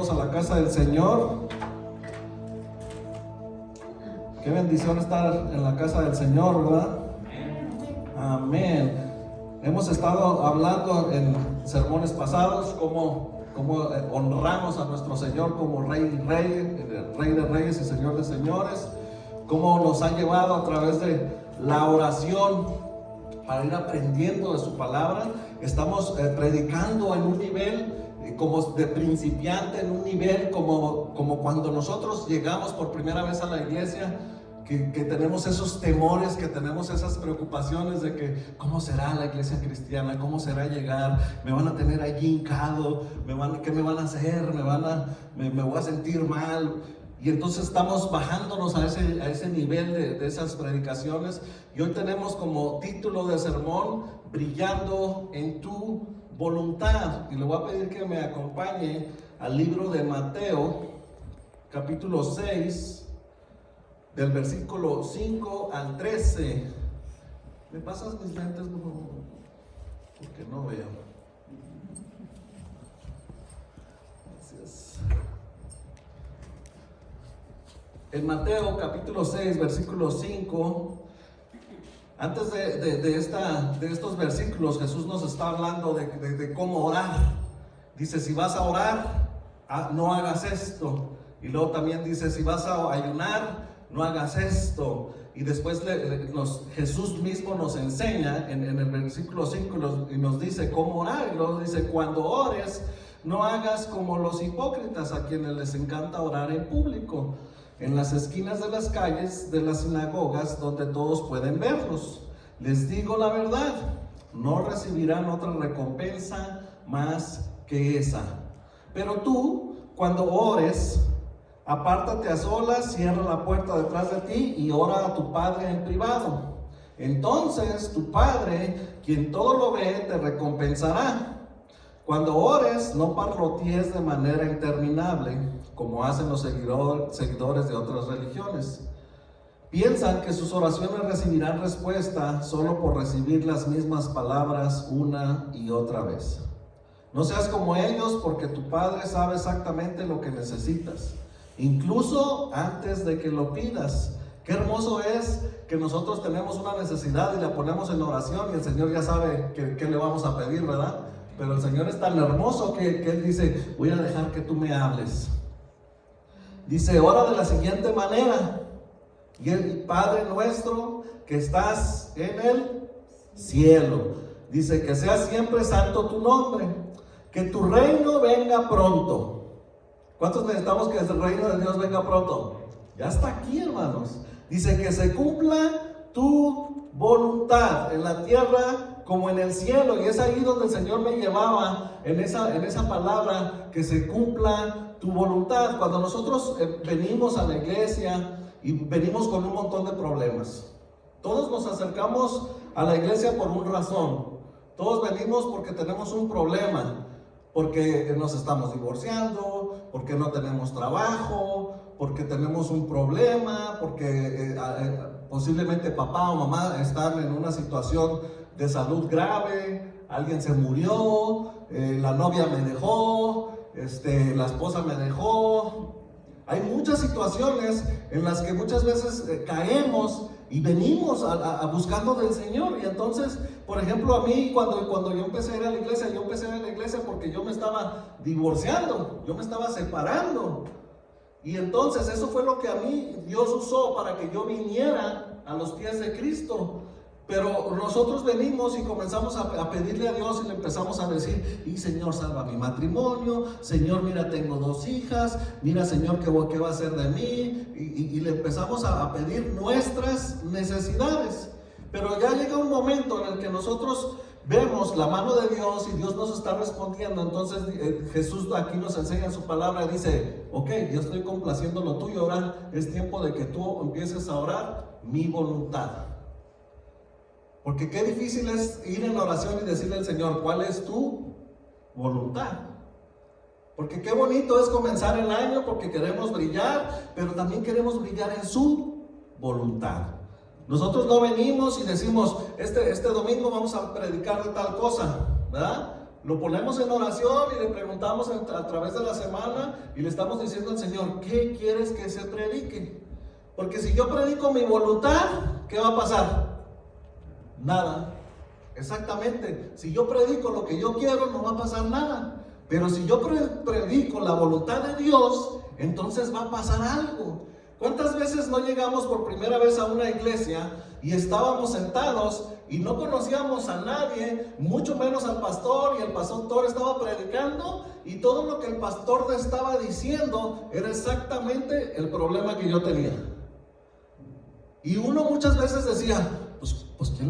todos a la casa del Señor. Qué bendición estar en la casa del Señor, ¿verdad? Amén. Hemos estado hablando en sermones pasados cómo honramos a nuestro Señor como Rey de Reyes y Señor de Señores, cómo nos ha llevado a través de la oración para ir aprendiendo de su palabra. Estamos predicando en un nivel como de principiante, en un nivel como cuando nosotros llegamos por primera vez a la iglesia, que tenemos esos temores, que tenemos esas preocupaciones de que ¿cómo será la iglesia cristiana? ¿Cómo será llegar? ¿Me van a tener allí hincado? ¿Qué me van a hacer? ¿Me voy a sentir mal? Y entonces estamos bajándonos a ese nivel de esas predicaciones. Y hoy tenemos como título de sermón: Brillando en tu voluntad. Y le voy a pedir que me acompañe al libro de Mateo, capítulo 6, del versículo 5 al 13. ¿Me pasas mis lentes? Porque no veo. Gracias. En Mateo capítulo 6, versículo 5, antes de estos versículos, Jesús nos está hablando de cómo orar. Dice: si vas a orar, no hagas esto. Y luego también dice: si vas a ayunar, no hagas esto. Y después Jesús mismo nos enseña en el versículo 5 y nos dice cómo orar. Y luego dice: cuando ores, no hagas como los hipócritas, a quienes les encanta orar en público, en las esquinas de las calles, de las sinagogas, donde todos pueden verlos. Les digo la verdad, no recibirán otra recompensa más que esa. Pero tú, cuando ores, apártate a solas, cierra la puerta detrás de ti y ora a tu Padre en privado. Entonces tu Padre, quien todo lo ve, te recompensará. Cuando ores, no parlotees de manera interminable, como hacen los seguidores de otras religiones. Piensan que sus oraciones recibirán respuesta solo por recibir las mismas palabras una y otra vez. No seas como ellos, porque tu Padre sabe exactamente lo que necesitas, incluso antes de que lo pidas. Qué hermoso es que nosotros tenemos una necesidad y la ponemos en oración y el Señor ya sabe qué le vamos a pedir, ¿verdad? Pero el Señor es tan hermoso que Él dice: voy a dejar que tú me hables. Dice: ora de la siguiente manera: y el Padre nuestro que estás en el cielo. Dice: que sea siempre santo tu nombre, que tu reino venga pronto. ¿Cuántos necesitamos que el reino de Dios venga pronto? Ya está aquí, hermanos. Dice: que se cumpla tu voluntad en la tierra como en el cielo. Y es ahí donde el Señor me llevaba en esa palabra: que se cumpla tu voluntad. Cuando nosotros venimos a la iglesia y venimos con un montón de problemas, todos nos acercamos a la iglesia por una razón. Todos venimos porque tenemos un problema, porque nos estamos divorciando, porque no tenemos trabajo, porque tenemos un problema, porque posiblemente papá o mamá están en una situación de salud grave, alguien se murió, la novia me dejó, la esposa me dejó. Hay muchas situaciones en las que muchas veces caemos y venimos buscando del Señor. Y entonces, por ejemplo, a mí cuando yo empecé a ir a la iglesia, porque yo me estaba divorciando, yo me estaba separando. Y entonces eso fue lo que a mí Dios usó para que yo viniera a los pies de Cristo. Pero nosotros venimos y comenzamos a pedirle a Dios y le empezamos a decir: y Señor, salva mi matrimonio, Señor, mira, tengo 2 hijas, mira, Señor, ¿qué va a hacer de mí? Y le empezamos a pedir nuestras necesidades. Pero ya llega un momento en el que nosotros vemos la mano de Dios y Dios nos está respondiendo. Entonces Jesús aquí nos enseña en su palabra y dice: ok, yo estoy complaciendo lo tuyo, ahora es tiempo de que tú empieces a orar mi voluntad. Porque qué difícil es ir en la oración y decirle al Señor: ¿cuál es tu voluntad? Porque qué bonito es comenzar el año porque queremos brillar, pero también queremos brillar en su voluntad. Nosotros no venimos y decimos: este domingo vamos a predicar de tal cosa, ¿verdad? Lo ponemos en oración y le preguntamos a través de la semana y le estamos diciendo al Señor, ¿qué quieres que se predique? Porque si yo predico mi voluntad, ¿qué va a pasar? Nada. Exactamente. Si yo predico lo que yo quiero, no va a pasar nada. Pero si yo predico la voluntad de Dios, entonces va a pasar algo. ¿Cuántas veces no llegamos por primera vez a una iglesia y estábamos sentados y no conocíamos a nadie, mucho menos al pastor, y el pastor estaba predicando y todo lo que el pastor estaba diciendo era exactamente el problema que yo tenía? Y uno muchas veces decía, pues ¿quién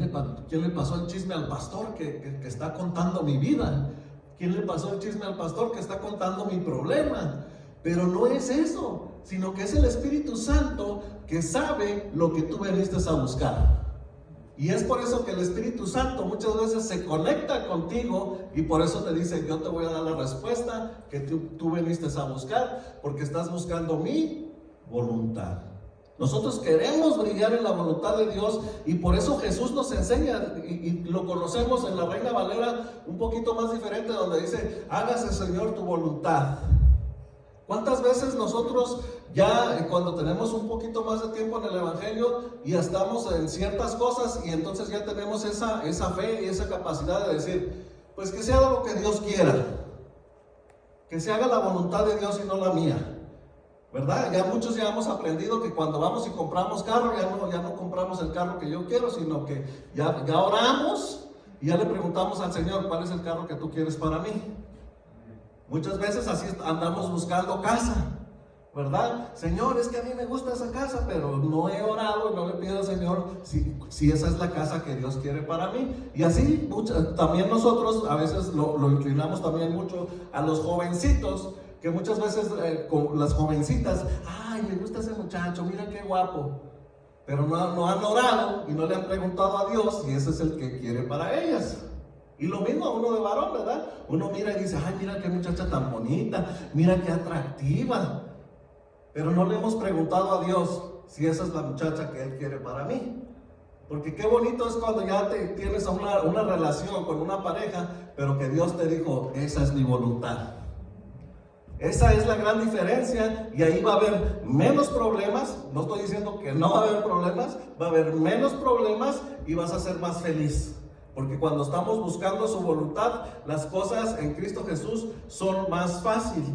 le pasó el chisme al pastor que está contando mi vida? ¿Quién le pasó el chisme al pastor que está contando mi problema? Pero no es eso, sino que es el Espíritu Santo que sabe lo que tú viniste a buscar. Y es por eso que el Espíritu Santo muchas veces se conecta contigo y por eso te dice, yo te voy a dar la respuesta que tú viniste a buscar, porque estás buscando mi voluntad. Nosotros queremos brillar en la voluntad de Dios y por eso Jesús nos enseña, y lo conocemos en la Reina Valera un poquito más diferente, donde dice, hágase Señor tu voluntad. ¿Cuántas veces nosotros ya cuando tenemos un poquito más de tiempo en el Evangelio y estamos en ciertas cosas y entonces ya tenemos esa fe y esa capacidad de decir, pues que se haga lo que Dios quiera, que se haga la voluntad de Dios y no la mía? ¿Verdad? Ya muchos ya hemos aprendido que cuando vamos y compramos carro, ya no compramos el carro que yo quiero, sino que ya oramos y ya le preguntamos al Señor, ¿cuál es el carro que tú quieres para mí? Muchas veces así andamos buscando casa, ¿verdad? Señor, es que a mí me gusta esa casa, pero no he orado y no le pido al Señor si esa es la casa que Dios quiere para mí. Y así también nosotros a veces lo inclinamos también mucho a los jovencitos, que muchas veces con las jovencitas, ay, me gusta ese muchacho, mira qué guapo, pero no han orado y no le han preguntado a Dios si ese es el que quiere para ellas. Y lo mismo a uno de varón, ¿verdad? Uno mira y dice, ay, mira qué muchacha tan bonita, mira qué atractiva, pero no le hemos preguntado a Dios si esa es la muchacha que Él quiere para mí. Porque qué bonito es cuando ya tienes una relación con una pareja, pero que Dios te dijo, esa es mi voluntad. Esa es la gran diferencia, y ahí va a haber menos problemas. No estoy diciendo que no va a haber problemas, va a haber menos problemas y vas a ser más feliz. Porque cuando estamos buscando su voluntad, las cosas en Cristo Jesús son más fáciles.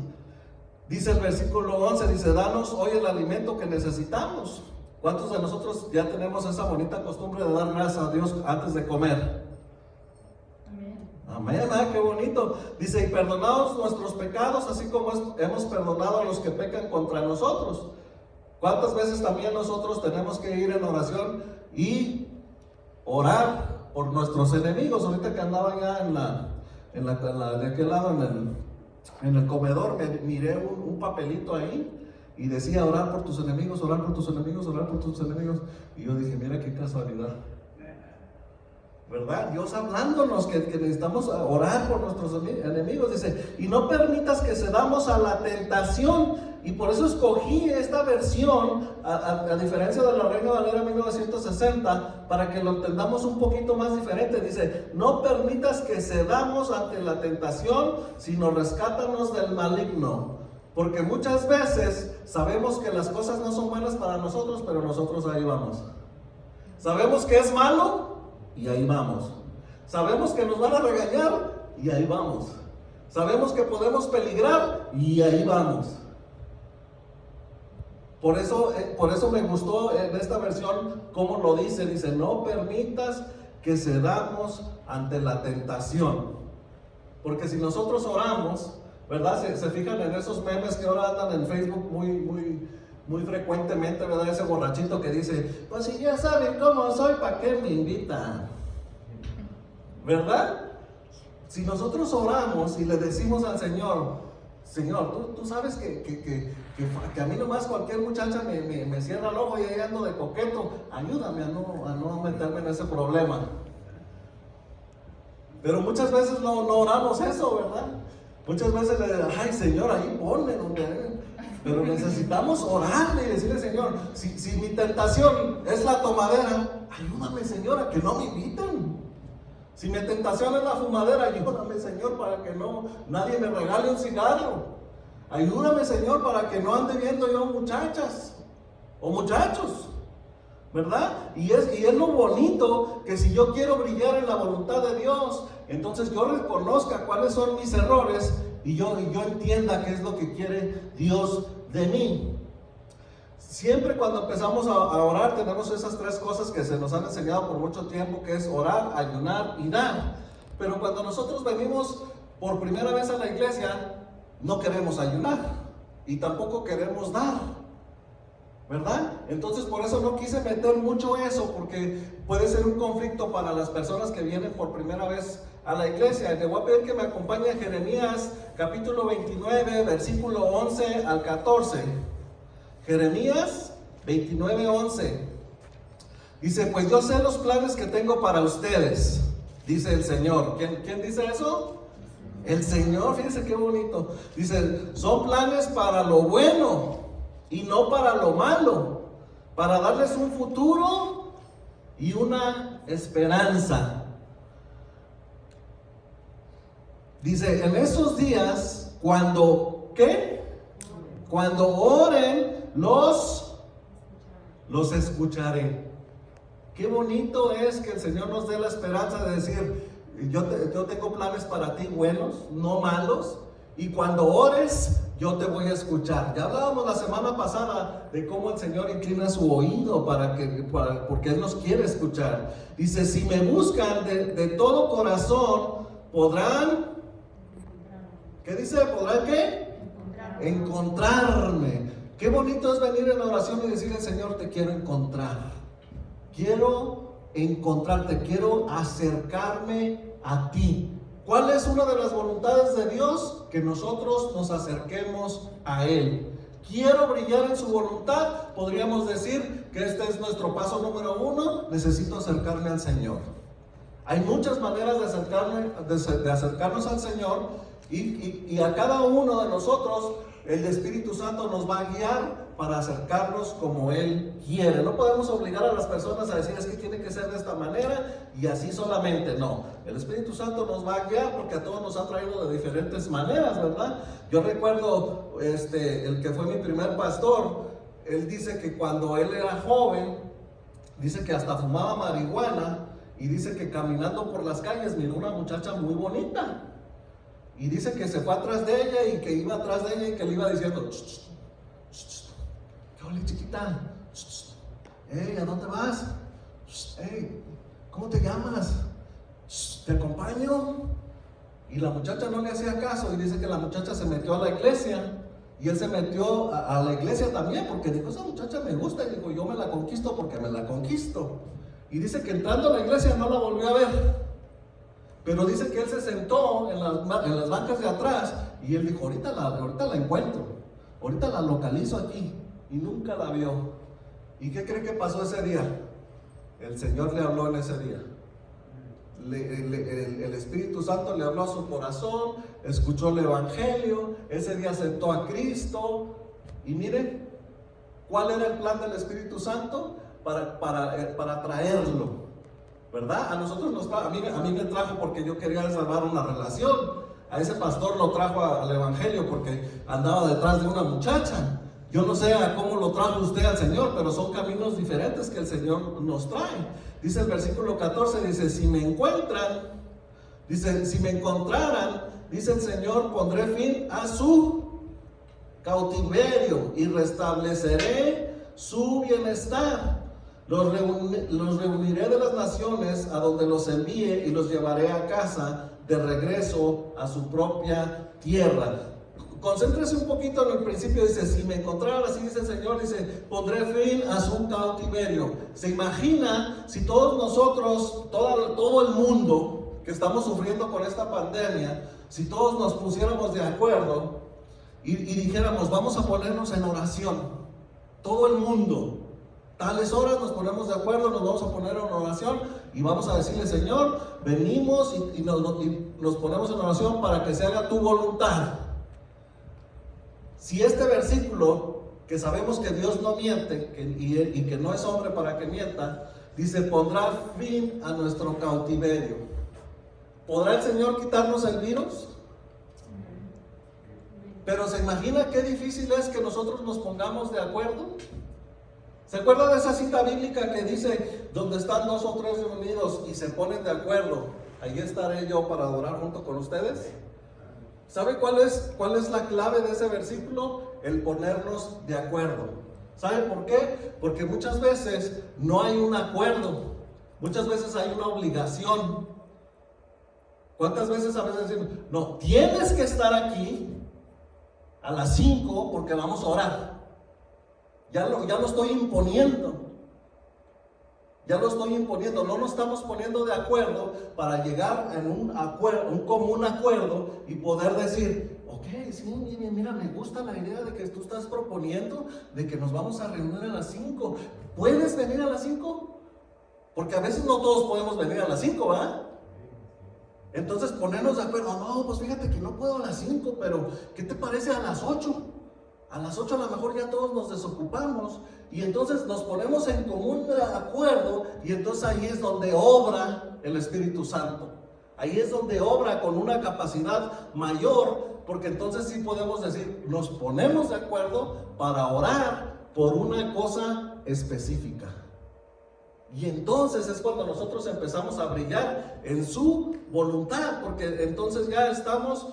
Dice el versículo 11, dice, danos hoy el alimento que necesitamos. ¿Cuántos de nosotros ya tenemos esa bonita costumbre de dar gracias a Dios antes de comer? Amén, qué bonito. Dice, y perdonaos nuestros pecados, así como hemos perdonado a los que pecan contra nosotros. ¿Cuántas veces también nosotros tenemos que ir en oración y orar por nuestros enemigos? Ahorita que andaba ya de aquel lado en el comedor, miré un papelito ahí y decía, orar por tus enemigos, orar por tus enemigos, orar por tus enemigos. Y yo dije, mira qué casualidad, ¿verdad? Dios hablándonos que necesitamos orar por nuestros enemigos. Dice, y no permitas que cedamos a la tentación. Y por eso escogí esta versión, a diferencia de la Reina Valera 1960, para que lo entendamos un poquito más diferente. Dice, no permitas que cedamos ante la tentación, sino rescátanos del maligno. Porque muchas veces sabemos que las cosas no son buenas para nosotros, pero nosotros ahí vamos. Sabemos que es malo y ahí vamos. Sabemos que nos van a regañar y ahí vamos. Sabemos que podemos peligrar y ahí vamos. Por eso me gustó en esta versión cómo lo dice. Dice, no permitas que cedamos ante la tentación. Porque si nosotros oramos, ¿verdad? Se fijan en esos memes que ahora andan en Facebook muy frecuentemente, ¿verdad? Ese borrachito que dice, pues si ya saben cómo soy, ¿para qué me invitan? ¿Verdad? Si nosotros oramos y le decimos al Señor, Señor, tú sabes que a mí nomás cualquier muchacha me cierra el ojo y ahí ando de coqueto, ayúdame a no meterme en ese problema. Pero muchas veces no oramos eso, ¿verdad? Muchas veces le decimos, ay Señor, ahí ponme donde... Pero necesitamos orarle y decirle, Señor, si mi tentación es la tomadera, ayúdame, Señor, a que no me inviten. Si mi tentación es la fumadera, ayúdame, Señor, para que nadie me regale un cigarro. Ayúdame, Señor, para que no ande viendo yo muchachas o muchachos, ¿verdad? Y es lo bonito, que si yo quiero brillar en la voluntad de Dios, entonces yo reconozca cuáles son mis errores y yo entienda qué es lo que quiere Dios de mí. Siempre cuando empezamos a orar tenemos esas tres cosas que se nos han enseñado por mucho tiempo, que es orar, ayunar y dar. Pero cuando nosotros venimos por primera vez a la iglesia, no queremos ayunar y tampoco queremos dar, ¿verdad? Entonces por eso no quise meter mucho eso, porque puede ser un conflicto para las personas que vienen por primera vez a la iglesia. Le voy a pedir que me acompañe a Jeremías capítulo 29, versículo 11 al 14. Jeremías 29:11 dice: pues yo sé los planes que tengo para ustedes, dice el Señor. ¿Quién dice eso? El Señor. Fíjense qué bonito. Dice: son planes para lo bueno y no para lo malo, para darles un futuro y una esperanza. Dice: en esos días, cuando ¿qué? Cuando oren, los escucharé. Qué bonito es que el Señor nos dé la esperanza de decir: yo tengo planes para ti buenos, no malos, y cuando ores, yo te voy a escuchar. Ya hablábamos la semana pasada de cómo el Señor inclina su oído porque Él nos quiere escuchar. Dice: si me buscan de todo corazón, podrán, ¿qué dice? ¿Podrán qué? Encontrarme. Qué bonito es venir en oración y decirle: Señor, te quiero encontrar. Quiero encontrarte, quiero acercarme a ti. ¿Cuál es una de las voluntades de Dios? Que nosotros nos acerquemos a Él. Quiero brillar en su voluntad. Podríamos decir que este es nuestro paso número 1. Necesito acercarme al Señor. Hay muchas maneras de acercarnos al Señor, y a cada uno de nosotros el Espíritu Santo nos va a guiar para acercarnos como Él quiere. No podemos obligar a las personas a decir: es que tiene que ser de esta manera y así solamente. No, el Espíritu Santo nos va a guiar, porque a todos nos ha traído de diferentes maneras, ¿verdad? Yo recuerdo el que fue mi primer pastor. Él dice que cuando él era joven, dice que hasta fumaba marihuana, y dice que caminando por las calles miró una muchacha muy bonita. Y dice que se fue atrás de ella, y que iba atrás de ella, y que le iba diciendo: ¿qué ole, chiquita? Hey, ¿a dónde vas? Hey, ¿cómo te llamas? ¿Te acompaño? Y la muchacha no le hacía caso, y dice que la muchacha se metió a la iglesia, y él se metió a la iglesia también, porque dijo: esa muchacha me gusta, y dijo: yo me la conquisto porque me la conquisto. Y dice que entrando a la iglesia no la volvió a ver. Pero dice que él se sentó en las bancas de atrás, y él dijo: ahorita la encuentro, ahorita la localizo aquí. Y nunca la vio. ¿Y qué cree que pasó ese día? El Señor le habló en ese día. El Espíritu Santo le habló a su corazón, escuchó el Evangelio, ese día aceptó a Cristo. Y miren, ¿cuál era el plan del Espíritu Santo? Para traerlo, ¿verdad? A nosotros a mí me trajo porque yo quería salvar una relación. A ese pastor lo trajo al Evangelio porque andaba detrás de una muchacha. Yo no sé a cómo lo trajo usted al Señor, pero son caminos diferentes que el Señor nos trae. Dice el versículo 14, dice: si me encuentran, dice, si me encontraran, dice el Señor, pondré fin a su cautiverio y restableceré su bienestar. Los reuniré de las naciones a donde los envíe, y los llevaré a casa de regreso a su propia tierra. Concéntrese un poquito en el principio. Dice: si me encontraran, así dice el Señor, dice, pondré fin a su cautiverio. Se imagina si todos nosotros, todo el mundo que estamos sufriendo con esta pandemia, si todos nos pusiéramos de acuerdo y dijéramos: vamos a ponernos en oración, todo el mundo, tales horas nos ponemos de acuerdo, nos vamos a poner en oración y vamos a decirle: Señor, venimos y nos ponemos en oración para que se haga tu voluntad. Si este versículo, que sabemos que Dios no miente y que no es hombre para que mienta, dice: pondrá fin a nuestro cautiverio. ¿Podrá el Señor quitarnos el virus? Pero ¿se imagina qué difícil es que nosotros nos pongamos de acuerdo? ¿Se acuerda de esa cita bíblica que dice, donde están dos o tres reunidos y se ponen de acuerdo, ahí estaré yo para adorar junto con ustedes? ¿Sabe cuál es la clave de ese versículo? El ponernos de acuerdo. ¿Sabe por qué? Porque muchas veces no hay un acuerdo, muchas veces hay una obligación. ¿Cuántas veces a veces decimos, no, tienes que estar aquí a las 5 porque vamos a orar? Ya lo estoy imponiendo. Ya lo estoy imponiendo. No nos estamos poniendo de acuerdo para llegar en un común acuerdo y poder decir, ok, sí, mira, me gusta la idea de que tú estás proponiendo de que nos vamos a reunir a las 5. ¿Puedes venir a las 5? Porque a veces no todos podemos venir a las 5, ¿verdad? Entonces ponernos de acuerdo, no, pues fíjate que no puedo a las 5, pero ¿qué te parece a las 8? A las 8 a lo mejor ya todos nos desocupamos y entonces nos ponemos en común acuerdo y entonces ahí es donde obra el Espíritu Santo. Ahí es donde obra con una capacidad mayor, porque entonces sí podemos decir, nos ponemos de acuerdo para orar por una cosa específica. Y entonces es cuando nosotros empezamos a brillar en su voluntad, porque entonces ya estamos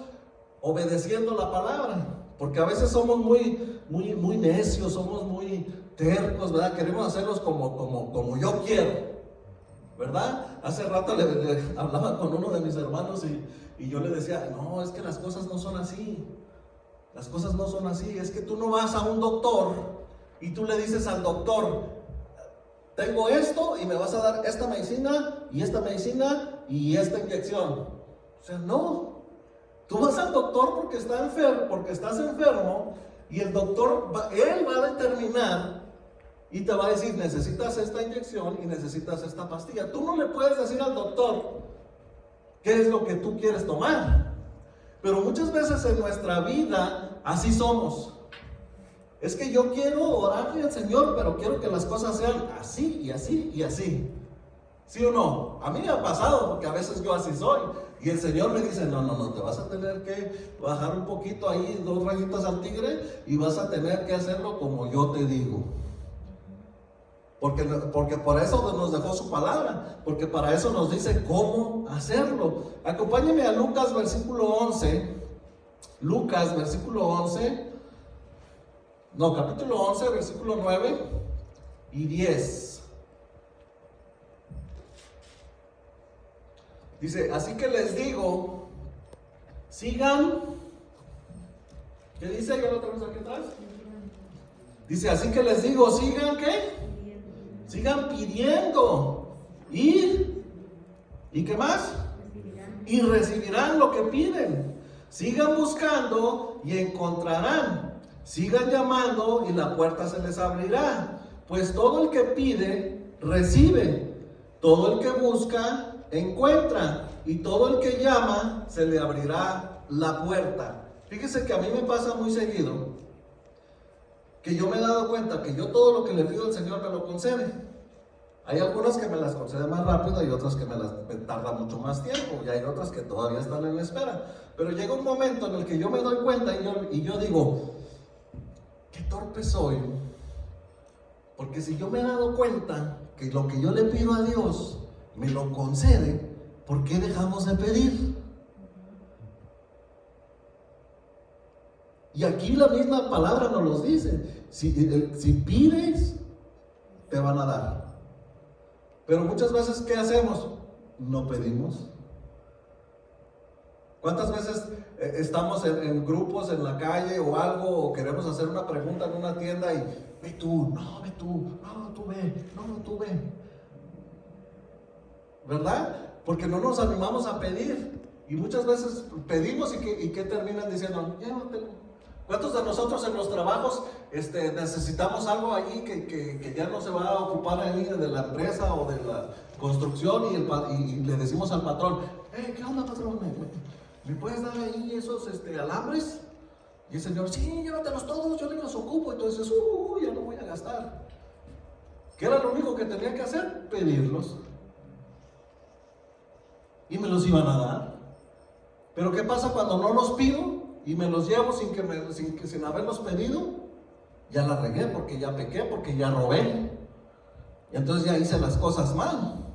obedeciendo la palabra. Porque a veces somos muy necios, somos muy tercos, ¿verdad? Queremos hacerlos como yo quiero, ¿verdad? Hace rato le hablaba con uno de mis hermanos y yo le decía, no, es que las cosas no son así. Las cosas no son así. Es que tú no vas a un doctor y tú le dices al doctor, tengo esto y me vas a dar esta medicina y esta medicina y esta inyección. O sea, no. Tú vas al doctor porque estás enfermo y el doctor, él va a determinar y te va a decir, necesitas esta inyección y necesitas esta pastilla. Tú no le puedes decir al doctor qué es lo que tú quieres tomar. Pero muchas veces en nuestra vida así somos. Es que yo quiero orarle al Señor, pero quiero que las cosas sean así y así y así. ¿Sí o no? A mí me ha pasado porque a veces yo así soy. Y el Señor me dice, no, te vas a tener que bajar un poquito ahí, 2 rayitas al tigre y vas a tener que hacerlo como yo te digo. Porque por eso nos dejó su palabra, porque para eso nos dice cómo hacerlo. Acompáñenme a Lucas versículo 11. Lucas versículo 11. No, capítulo 11, versículo 9 y 10. Dice, así que les digo, sigan. ¿Qué dice? ¿Ya lo tenemos aquí atrás? Dice, así que les digo, sigan, ¿qué? Sigan pidiendo. ¿Y qué más? Y recibirán lo que piden. Sigan buscando y encontrarán. Sigan llamando y la puerta se les abrirá. Pues todo el que pide, recibe. Todo el que busca, encuentra, y todo el que llama se le abrirá la puerta. Fíjese que a mí me pasa muy seguido que yo me he dado cuenta que yo todo lo que le pido al Señor me lo concede. Hay algunas que me las concede más rápido y otras que me tarda mucho más tiempo, y hay otras que todavía están en espera. Pero llega un momento en el que yo me doy cuenta y yo digo, qué torpe soy, porque si yo me he dado cuenta que lo que yo le pido a Dios me lo concede, ¿por qué dejamos de pedir? Y aquí la misma palabra nos lo dice, si pides, te van a dar. Pero muchas veces, ¿qué hacemos? No pedimos. ¿Cuántas veces estamos en grupos en la calle o algo, o queremos hacer una pregunta en una tienda y ve tú, no, tú ve? ¿Verdad? Porque no nos animamos a pedir. Y muchas veces pedimos y ¿qué terminan diciendo? Llévatelo. ¿Cuántos de nosotros en los trabajos necesitamos algo allí que ya no se va a ocupar ahí de la empresa o de la construcción y le decimos al patrón, ¿qué onda, patrón? ¿Me puedes dar ahí esos alambres? Y el señor, sí, llévatelos todos, yo los ocupo. Entonces, ya no voy a gastar. ¿Qué era lo único que tenía que hacer? Pedirlos. y me los iban a dar. Pero ¿qué pasa cuando no los pido y me los llevo sin haberlos pedido? Ya la regué, porque ya pequé, porque ya robé. Y entonces ya hice las cosas mal.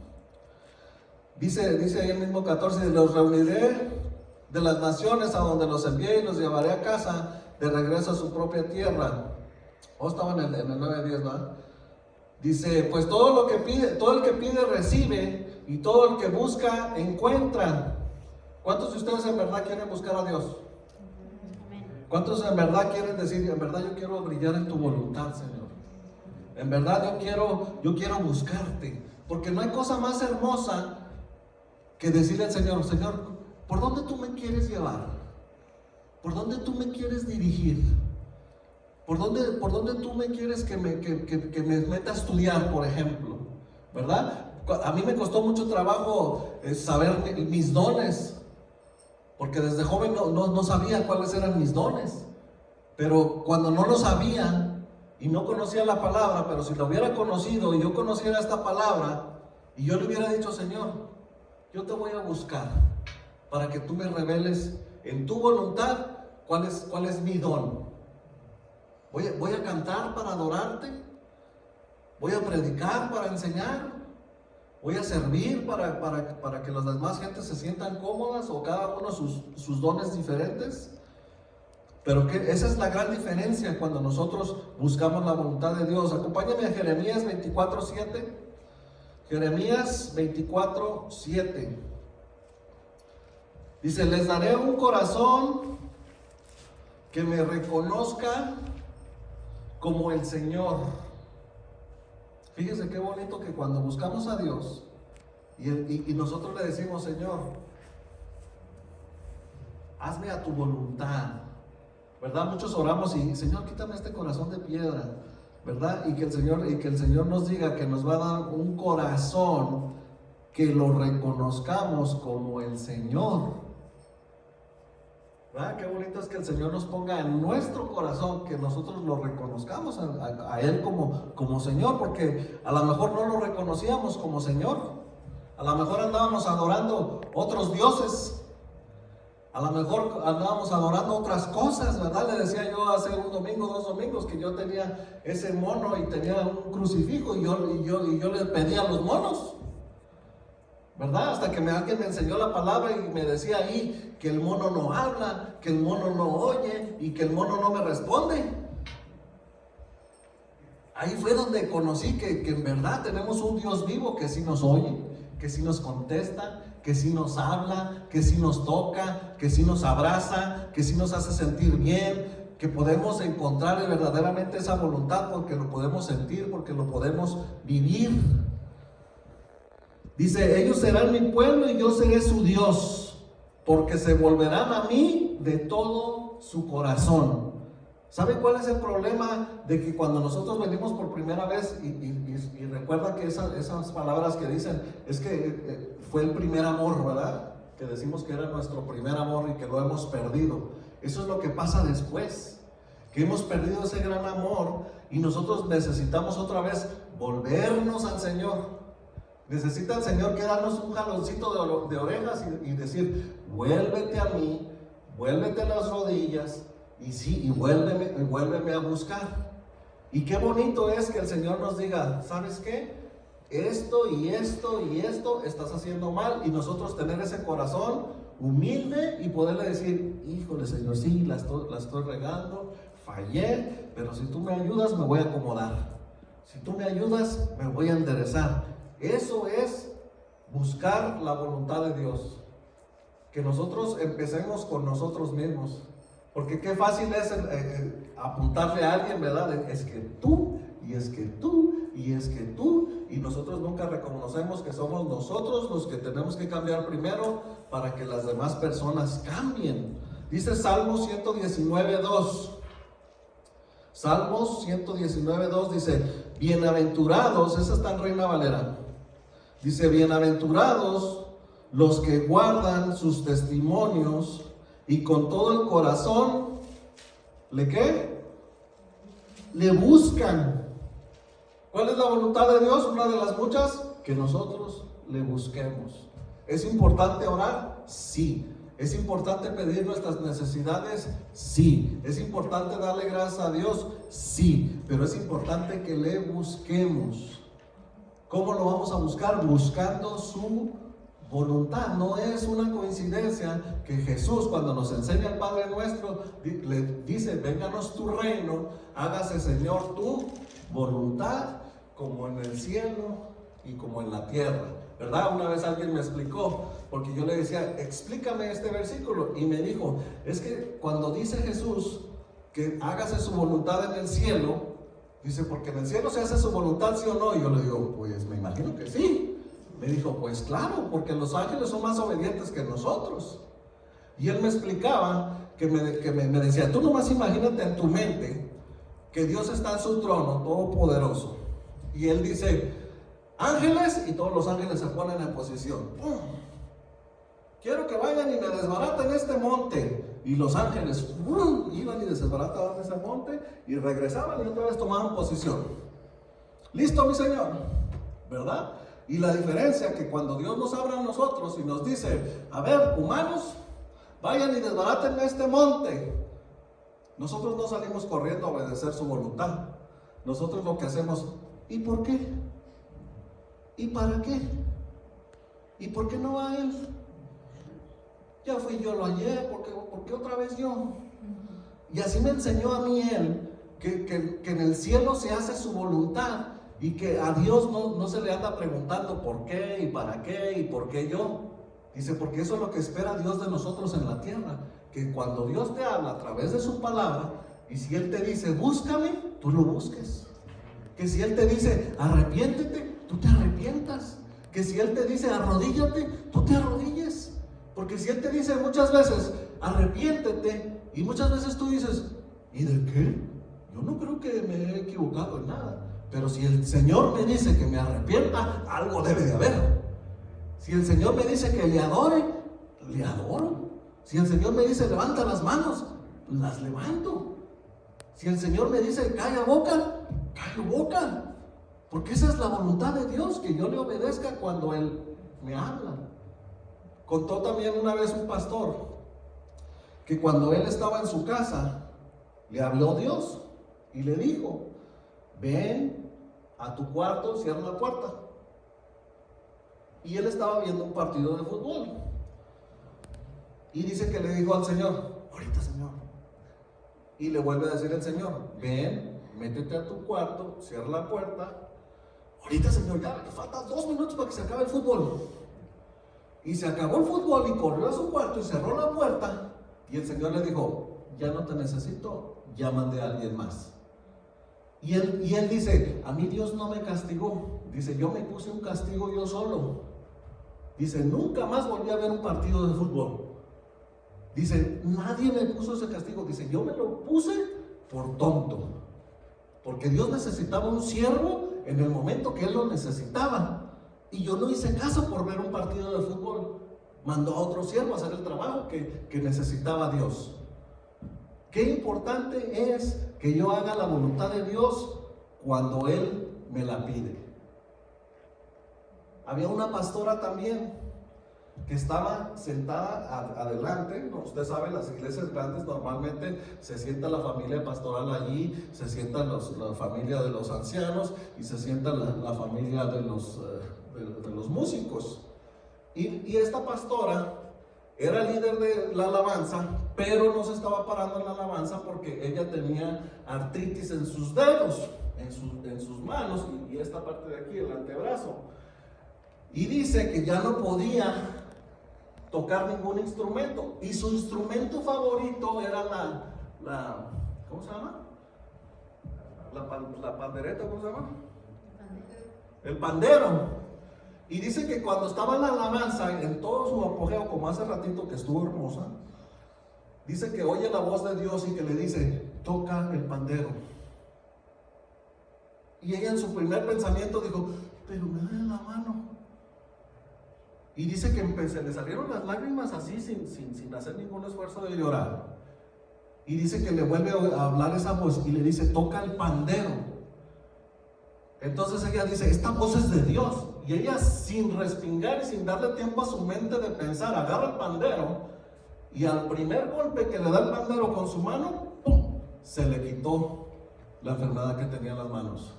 Dice ahí el mismo 14, los reuniré de las naciones a donde los envié y los llevaré a casa de regreso a su propia tierra. Estaba en el 9:10, ¿no? Dice, pues todo el que pide recibe, y todo el que busca encuentra. ¿Cuántos de ustedes en verdad quieren buscar a Dios? ¿Cuántos en verdad quieren decir, en verdad yo quiero brillar en tu voluntad, Señor? En verdad yo quiero buscarte. Porque no hay cosa más hermosa que decirle al Señor, Señor, ¿por dónde tú me quieres llevar? ¿Por dónde tú me quieres dirigir? ¿Por dónde tú me quieres que me meta a estudiar, por ejemplo? ¿Verdad? A mí me costó mucho trabajo saber mis dones, porque desde joven no sabía cuáles eran mis dones. Pero cuando no lo sabía y no conocía la palabra, pero si lo hubiera conocido y yo conociera esta palabra y yo le hubiera dicho, Señor, yo te voy a buscar para que tú me reveles en tu voluntad cuál es mi don. Voy a cantar para adorarte, voy a predicar para enseñar, voy a servir para que las demás gentes se sientan cómodas, o cada uno sus dones diferentes. Pero esa es la gran diferencia cuando nosotros buscamos la voluntad de Dios. Acompáñame a Jeremías 24:7. Jeremías 24:7. Dice, les daré un corazón que me reconozca como el Señor. Fíjese qué bonito que cuando buscamos a Dios y nosotros le decimos, Señor, hazme a tu voluntad, ¿verdad? Muchos oramos y, Señor, quítame este corazón de piedra, ¿verdad? Y que el Señor nos diga que nos va a dar un corazón que lo reconozcamos como el Señor. ¿Verdad? Qué bonito es que el Señor nos ponga en nuestro corazón, que nosotros lo reconozcamos a Él como Señor, porque a lo mejor no lo reconocíamos como Señor. A lo mejor andábamos adorando otros dioses, a lo mejor andábamos adorando otras cosas, ¿verdad? Le decía yo hace un domingo, 2 domingos, que yo tenía ese mono y tenía un crucifijo y yo le pedía a los monos, ¿verdad? Hasta que alguien me enseñó la palabra y me decía ahí que el mono no habla, que el mono no oye y que el mono no me responde. Ahí fue donde conocí que en verdad tenemos un Dios vivo que sí nos oye, que sí nos contesta, que sí nos habla, que sí nos toca, que sí nos abraza, que sí nos hace sentir bien, que podemos encontrar verdaderamente esa voluntad porque lo podemos sentir, porque lo podemos vivir. Dice, ellos serán mi pueblo y yo seré su Dios, porque se volverán a mí de todo su corazón. ¿Sabe cuál es el problema? De que cuando nosotros venimos por primera vez, y recuerda que esas palabras que dicen, es que fue el primer amor, ¿verdad? Que decimos que era nuestro primer amor y que lo hemos perdido. Eso es lo que pasa después, que hemos perdido ese gran amor y nosotros necesitamos otra vez volvernos al Señor. Necesita el Señor que darnos un jaloncito de orejas y decir, vuélvete a mí, vuélvete a las rodillas y vuélveme a buscar. Y qué bonito es que el Señor nos diga, ¿sabes qué? Esto y esto y esto estás haciendo mal, y nosotros tener ese corazón humilde y poderle decir, híjole Señor, sí, la estoy regando, fallé, pero si tú me ayudas me voy a acomodar, si tú me ayudas me voy a enderezar. Eso es buscar la voluntad de Dios. Que nosotros empecemos con nosotros mismos. Porque qué fácil es apuntarle a alguien, ¿verdad? Es que tú, y es que tú, y es que tú. Y nosotros nunca reconocemos que somos nosotros los que tenemos que cambiar primero para que las demás personas cambien. Dice Salmos 119:2. Salmos 119:2 dice, bienaventurados, esa está en Reina Valera. Dice, bienaventurados los que guardan sus testimonios y con todo el corazón, ¿qué? Le buscan. ¿Cuál es la voluntad de Dios? Una de las muchas, que nosotros le busquemos. ¿Es importante orar? Sí. ¿Es importante pedir nuestras necesidades? Sí. ¿Es importante darle gracias a Dios? Sí. Pero es importante que le busquemos. ¿Cómo lo vamos a buscar? Buscando su voluntad. No es una coincidencia que Jesús, cuando nos enseña el Padre Nuestro, le dice: vénganos tu reino, hágase, Señor, tu voluntad, como en el cielo y como en la tierra. ¿Verdad? Una vez alguien me explicó, porque yo le decía: explícame este versículo, y me dijo: es que cuando dice Jesús que hágase su voluntad en el cielo, dice, porque en el cielo se hace su voluntad, ¿sí o no? Y yo le digo: pues me imagino que sí. Me dijo: pues claro, porque los ángeles son más obedientes que nosotros. Y él me explicaba, que me decía: tú nomás imagínate en tu mente que Dios está en su trono todopoderoso, y él dice: ángeles, y todos los ángeles se ponen en posición. ¡Pum! Quiero que vayan y me desbaraten este monte. Y los ángeles iban y desbarataban ese monte y regresaban y otra vez tomaban posición. Listo, mi Señor, ¿verdad? Y la diferencia que cuando Dios nos habla a nosotros y nos dice: a ver, humanos, vayan y desbaraten este monte, nosotros no salimos corriendo a obedecer su voluntad. Nosotros lo que hacemos: ¿y por qué? ¿Y para qué? ¿Y por qué no va él? Ya fui yo lo ayer, ¿por qué otra vez yo? Y así me enseñó a mí él, que en el cielo se hace su voluntad, y que a Dios no se le anda preguntando por qué y para qué y por qué yo. Dice, porque eso es lo que espera Dios de nosotros en la tierra, que cuando Dios te habla a través de su palabra, y si Él te dice: búscame, tú lo busques. Que si Él te dice: arrepiéntete, tú te arrepientas. Que si Él te dice: arrodíllate, tú te arrodilles. Porque si Él te dice muchas veces: arrepiéntete, y muchas veces tú dices: ¿y de qué? Yo no creo que me he equivocado en nada. Pero si el Señor me dice que me arrepienta, algo debe de haber. Si el Señor me dice que le adore, le adoro. Si el Señor me dice: levanta las manos, las levanto. Si el Señor me dice: calla boca, callo boca. Porque esa es la voluntad de Dios, que yo le obedezca cuando Él me habla. Contó también una vez un pastor que cuando él estaba en su casa, le habló Dios y le dijo: ven a tu cuarto, cierra la puerta. Y él estaba viendo un partido de fútbol. Y dice que le dijo al Señor: ahorita, Señor. Y le vuelve a decir el Señor: ven, métete a tu cuarto, cierra la puerta. Ahorita, Señor, ya le faltan 2 minutos para que se acabe el fútbol. Y se acabó el fútbol y corrió a su cuarto y cerró la puerta. Y el Señor le dijo: ya no te necesito, ya mandé a alguien más. Y él dice: a mí Dios no me castigó. Dice: yo me puse un castigo yo solo. Dice: nunca más volví a ver un partido de fútbol. Dice: nadie me puso ese castigo. Dice: yo me lo puse por tonto. Porque Dios necesitaba un siervo en el momento que Él lo necesitaba. Y yo no hice caso por ver un partido de fútbol. Mandó a otro siervo a hacer el trabajo que necesitaba Dios. Qué importante es que yo haga la voluntad de Dios cuando Él me la pide. Había una pastora también que estaba sentada adelante. Usted sabe, las iglesias grandes normalmente se sienta la familia pastoral allí, se sienta la familia de los ancianos y se sienta la familia de los músicos. Y esta pastora era líder de la alabanza, pero no se estaba parando en la alabanza porque ella tenía artritis en sus dedos, en sus manos y esta parte de aquí, el antebrazo. Y dice que ya no podía tocar ningún instrumento. Y su instrumento favorito era ¿cómo se llama? La pandereta, ¿cómo se llama? El pandero. Y dice que cuando estaba en la alabanza, en todo su apogeo, como hace ratito que estuvo hermosa, dice que oye la voz de Dios y que le dice: toca el pandero. Y ella en su primer pensamiento dijo: pero me duele la mano. Y dice que se le salieron las lágrimas así, sin hacer ningún esfuerzo de llorar. Y dice que le vuelve a hablar esa voz y le dice: toca el pandero. Entonces ella dice: esta voz es de Dios. Y ella, sin respingar y sin darle tiempo a su mente de pensar, agarra el pandero y al primer golpe que le da el pandero con su mano, ¡pum!, se le quitó la enfermedad que tenía en las manos.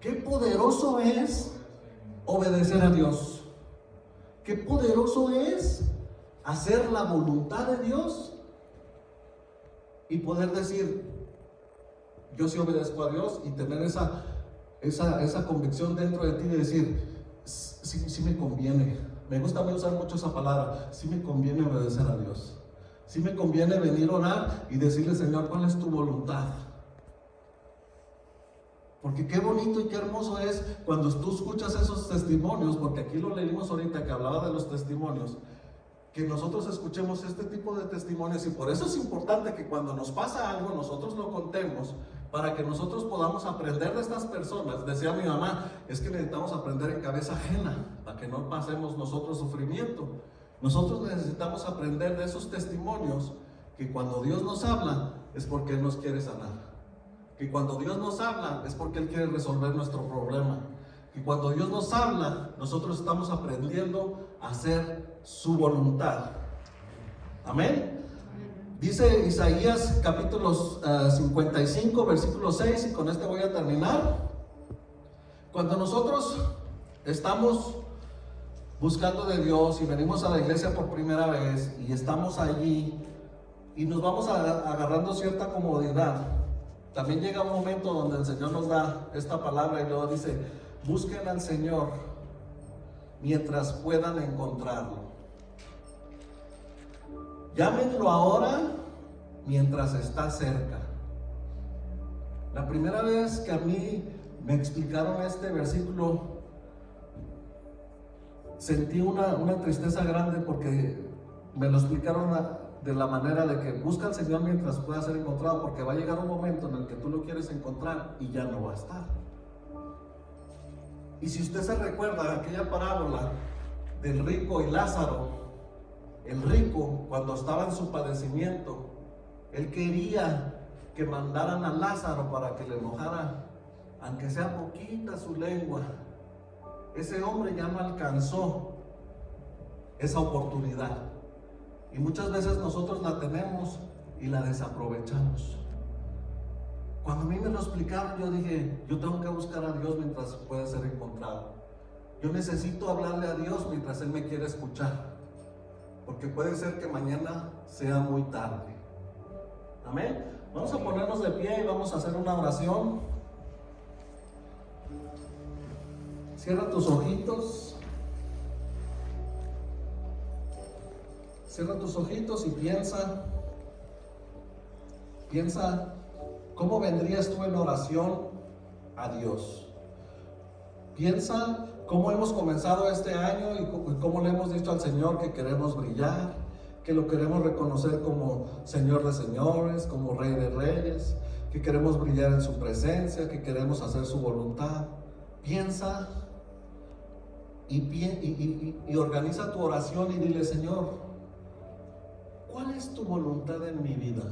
Qué poderoso es obedecer a Dios. Qué poderoso es hacer la voluntad de Dios y poder decir, yo sí obedezco a Dios, y tener esa convicción dentro de ti de decir, sí me conviene. Me gusta usar mucho esa palabra, sí me conviene obedecer a Dios. Sí me conviene venir a orar y decirle, Señor, ¿cuál es tu voluntad? Porque qué bonito y qué hermoso es cuando tú escuchas esos testimonios, porque aquí lo leímos ahorita que hablaba de los testimonios, que nosotros escuchemos este tipo de testimonios, y por eso es importante que cuando nos pasa algo nosotros lo contemos, para que nosotros podamos aprender de estas personas. Decía mi mamá, es que necesitamos aprender en cabeza ajena, para que no pasemos nosotros sufrimiento. Nosotros necesitamos aprender de esos testimonios, que cuando Dios nos habla es porque Él nos quiere sanar, que cuando Dios nos habla es porque Él quiere resolver nuestro problema, que cuando Dios nos habla nosotros estamos aprendiendo a hacer su voluntad. Amén. Dice Isaías capítulo 55 versículo 6, y con este voy a terminar. Cuando nosotros estamos buscando de Dios y venimos a la iglesia por primera vez y estamos allí y nos vamos agarrando cierta comodidad, también llega un momento donde el Señor nos da esta palabra y luego dice, busquen al Señor mientras puedan encontrarlo. Llámenlo ahora mientras está cerca. La primera vez que a mí me explicaron este versículo, sentí una tristeza grande, porque me lo explicaron de la manera de que busca al Señor mientras pueda ser encontrado, porque va a llegar un momento en el que tú lo quieres encontrar y ya no va a estar. Y si usted se recuerda de aquella parábola del rico y Lázaro, el rico, cuando estaba en su padecimiento, él quería que mandaran a Lázaro para que le mojara, aunque sea poquita, su lengua. Ese hombre ya no alcanzó esa oportunidad, y muchas veces nosotros la tenemos y la desaprovechamos. Cuando a mí me lo explicaron, yo dije, yo tengo que buscar a Dios mientras pueda ser encontrado. Yo necesito hablarle a Dios mientras Él me quiere escuchar, porque puede ser que mañana sea muy tarde. Amén. Vamos a ponernos de pie y vamos a hacer una oración. Cierra tus ojitos. Cierra tus ojitos y piensa cómo vendrías tú en oración a Dios. Piensa cómo hemos comenzado este año y cómo le hemos dicho al Señor que queremos brillar, que lo queremos reconocer como Señor de señores, como Rey de reyes, que queremos brillar en su presencia, que queremos hacer su voluntad. Piensa y organiza tu oración y dile, Señor, ¿cuál es tu voluntad en mi vida?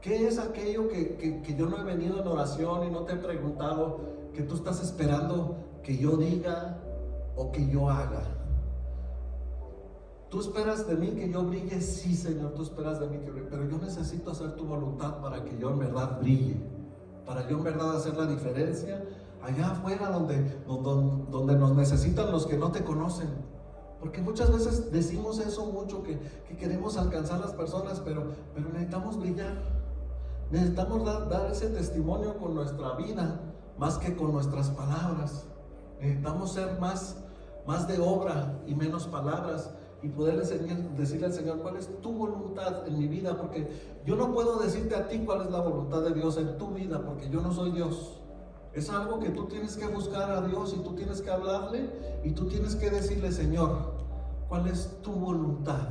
¿Qué es aquello que yo no he venido en oración y no te he preguntado, que tú estás esperando que yo diga o que yo haga? ¿Tú esperas de mí que yo brille? Sí, Señor, tú esperas de mí que brille, pero yo necesito hacer tu voluntad para que yo en verdad brille, para yo en verdad hacer la diferencia allá afuera donde nos necesitan los que no te conocen. Porque muchas veces decimos eso mucho, que queremos alcanzar a las personas, pero necesitamos brillar. Necesitamos dar ese testimonio con nuestra vida, más que con nuestras palabras. Necesitamos ser más de obra y menos palabras, y poder decirle al Señor, ¿cuál es tu voluntad en mi vida? Porque yo no puedo decirte a ti cuál es la voluntad de Dios en tu vida, porque yo no soy Dios. Es algo que tú tienes que buscar a Dios, y tú tienes que hablarle, y tú tienes que decirle, Señor, ¿cuál es tu voluntad?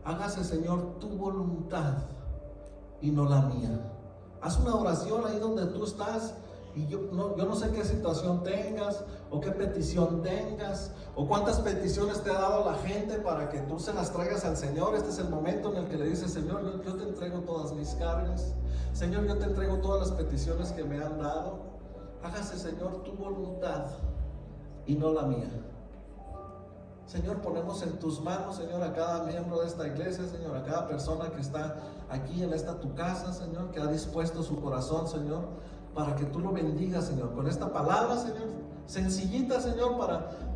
Hágase, Señor, tu voluntad y no la mía. Haz una oración ahí donde tú estás, y yo no sé qué situación tengas, o qué petición tengas, o cuántas peticiones te ha dado la gente para que tú se las traigas al Señor. Este es el momento en el que le dices, Señor, yo te entrego todas mis cargas. Señor, yo te entrego todas las peticiones que me han dado. Hágase, Señor, tu voluntad y no la mía. Señor, ponemos en tus manos, Señor, a cada miembro de esta iglesia, Señor, a cada persona que está aquí en esta tu casa, Señor, que ha dispuesto su corazón, Señor, para que tú lo bendigas, Señor, con esta palabra, Señor, sencillita, Señor,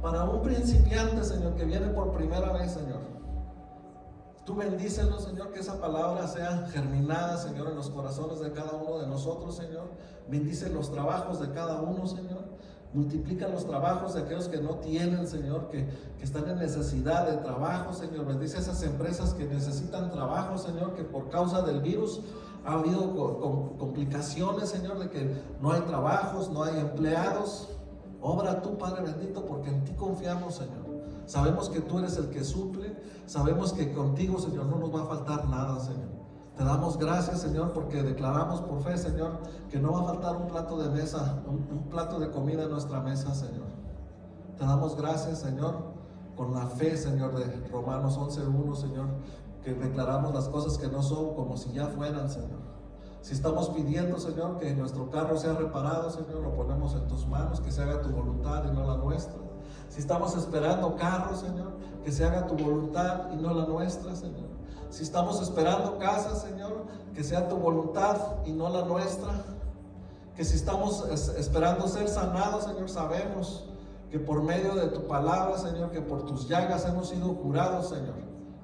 para un principiante, Señor, que viene por primera vez, Señor. Tú bendícelo, Señor, que esa palabra sea germinada, Señor, en los corazones de cada uno de nosotros, Señor. Bendice los trabajos de cada uno, Señor. Multiplica los trabajos de aquellos que no tienen, Señor, que están en necesidad de trabajo, Señor. Bendice esas empresas que necesitan trabajo, Señor, que por causa del virus ha habido complicaciones, Señor, de que no hay trabajos, no hay empleados. Obra tú, Padre bendito, porque en ti confiamos, Señor. Sabemos que tú eres el que suple, sabemos que contigo, Señor, no nos va a faltar nada, Señor. Te damos gracias, Señor, porque declaramos por fe, Señor, que no va a faltar un plato de mesa, un plato de comida en nuestra mesa, Señor. Te damos gracias, Señor, con la fe, Señor, de Romanos 11:1, Señor, que declaramos las cosas que no son como si ya fueran, Señor. Si estamos pidiendo, Señor, que nuestro carro sea reparado, Señor, lo ponemos en tus manos, que se haga tu voluntad y no la nuestra. Si estamos esperando carro, Señor, que se haga tu voluntad y no la nuestra, Señor. Si estamos esperando casa, Señor, que sea tu voluntad y no la nuestra. Que si estamos esperando ser sanados, Señor, sabemos que por medio de tu palabra, Señor, que por tus llagas hemos sido curados, Señor.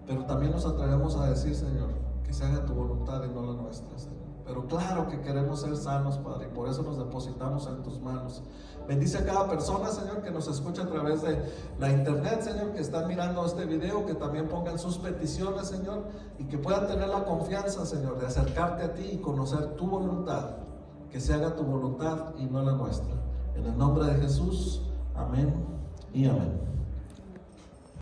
Pero también nos atrevemos a decir, Señor, que se haga tu voluntad y no la nuestra, Señor. Pero claro que queremos ser sanos, Padre, y por eso nos depositamos en tus manos. Bendice a cada persona, Señor, que nos escucha a través de la internet, Señor, que están mirando este video, que también pongan sus peticiones, Señor, y que puedan tener la confianza, Señor, de acercarte a ti y conocer tu voluntad. Que se haga tu voluntad y no la nuestra. En el nombre de Jesús, amén y amén.